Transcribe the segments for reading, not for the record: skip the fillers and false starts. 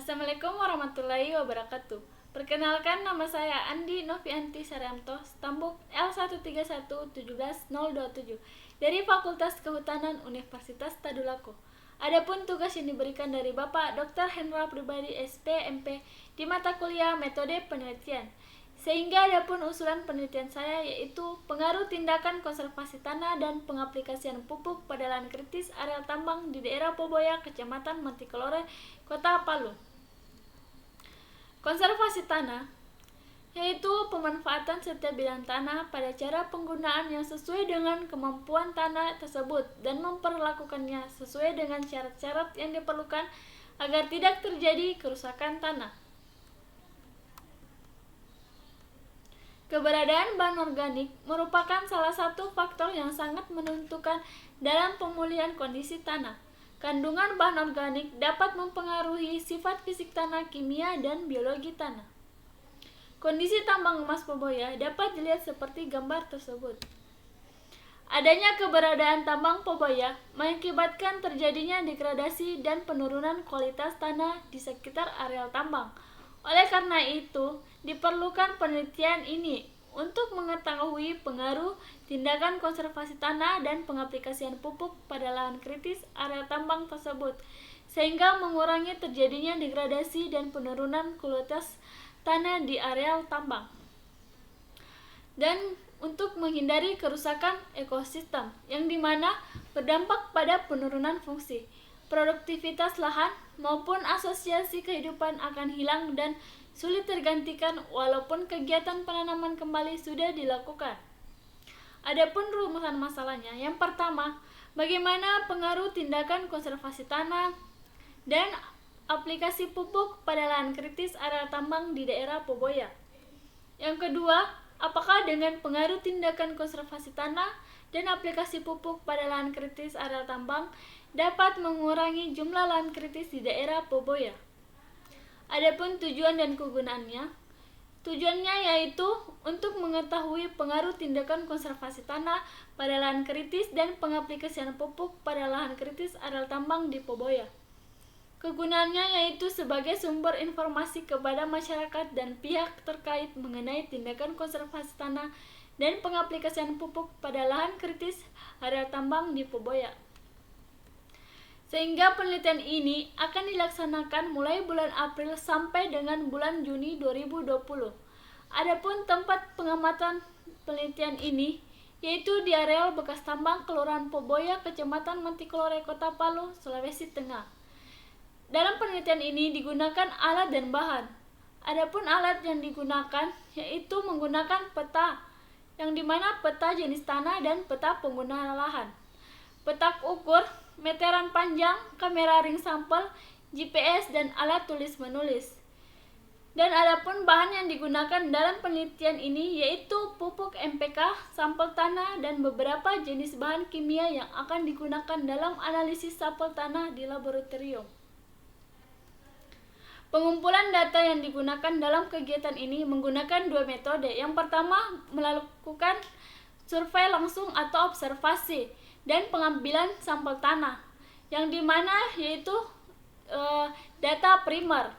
Assalamualaikum warahmatullahi wabarakatuh. Perkenalkan, nama saya Andi Novianti Saryanto, Stambuk L131171027 dari Fakultas Kehutanan Universitas Tadulako. Adapun tugas yang diberikan dari Bapak Dr. Hendra Pribadi SP.MP di mata kuliah metode penelitian. Sehingga adapun usulan penelitian saya yaitu pengaruh tindakan konservasi tanah dan pengaplikasian pupuk pada lahan kritis areal tambang di daerah Poboya, Kecamatan Mantikelore, Kota Palu. Konservasi tanah yaitu pemanfaatan setiap bidang tanah pada cara penggunaan yang sesuai dengan kemampuan tanah tersebut dan memperlakukannya sesuai dengan syarat-syarat yang diperlukan agar tidak terjadi kerusakan tanah. Keberadaan bahan organik merupakan salah satu faktor yang sangat menentukan dalam pemulihan kondisi tanah. Kandungan bahan organik dapat mempengaruhi sifat fisik tanah, kimia, dan biologi tanah. Kondisi tambang emas Poboya dapat dilihat seperti gambar tersebut. Adanya keberadaan tambang Poboya mengakibatkan terjadinya degradasi dan penurunan kualitas tanah di sekitar areal tambang. Oleh karena itu, diperlukan penelitian ini untuk mengetahui pengaruh tindakan konservasi tanah dan pengaplikasian pupuk pada lahan kritis area tambang tersebut, sehingga mengurangi terjadinya degradasi dan penurunan kualitas tanah di areal tambang. Dan untuk menghindari kerusakan ekosistem, yang dimana berdampak pada penurunan fungsi, produktivitas lahan, maupun asosiasi kehidupan akan hilang dan sulit tergantikan walaupun kegiatan penanaman kembali sudah dilakukan. Adapun rumusan masalahnya, yang pertama, bagaimana pengaruh tindakan konservasi tanah dan aplikasi pupuk pada lahan kritis area tambang di daerah Poboya. Yang kedua, apakah dengan pengaruh tindakan konservasi tanah dan aplikasi pupuk pada lahan kritis area tambang dapat mengurangi jumlah lahan kritis di daerah Poboya. Adapun tujuan dan kegunaannya, tujuannya yaitu untuk mengetahui pengaruh tindakan konservasi tanah pada lahan kritis dan pengaplikasian pupuk pada lahan kritis areal tambang di Poboya. Kegunaannya yaitu sebagai sumber informasi kepada masyarakat dan pihak terkait mengenai tindakan konservasi tanah dan pengaplikasian pupuk pada lahan kritis areal tambang di Poboya. Sehingga penelitian ini akan dilaksanakan mulai bulan April sampai dengan bulan Juni 2020. Adapun tempat pengamatan penelitian ini yaitu di areal bekas tambang Kelurahan Poboya, Kecamatan Mantikelore, Kota Palu, Sulawesi Tengah. Dalam penelitian ini digunakan alat dan bahan. Adapun alat yang digunakan yaitu menggunakan peta, yang dimana peta jenis tanah dan peta penggunaan lahan, peta ukur, meteran panjang, kamera ring sampel, GPS, dan alat tulis menulis. Dan adapun bahan yang digunakan dalam penelitian ini yaitu pupuk NPK, sampel tanah, dan beberapa jenis bahan kimia yang akan digunakan dalam analisis sampel tanah di laboratorium. Pengumpulan data yang digunakan dalam kegiatan ini menggunakan dua metode. Yang pertama, melakukan survei langsung atau observasi dan pengambilan sampel tanah, yang dimana yaitu data primer,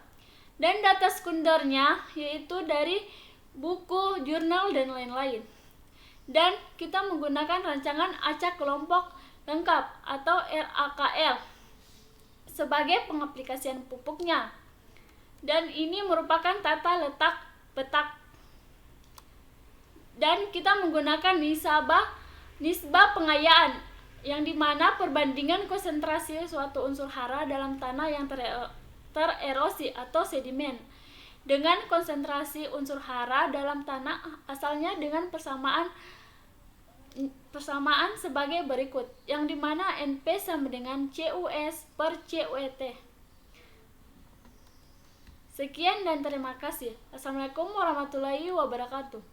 dan data sekundernya yaitu dari buku, jurnal, dan lain-lain. Dan kita menggunakan rancangan acak kelompok lengkap atau RAKL sebagai pengaplikasian pupuknya. Dan ini merupakan tata letak petak. Dan kita menggunakan nisbah pengayaan, yang dimana perbandingan konsentrasi suatu unsur hara dalam tanah yang tererosi atau sedimen dengan konsentrasi unsur hara dalam tanah asalnya dengan persamaan sebagai berikut, yang dimana NP sama dengan CUS per CUET. Sekian dan terima kasih. Assalamualaikum warahmatullahi wabarakatuh.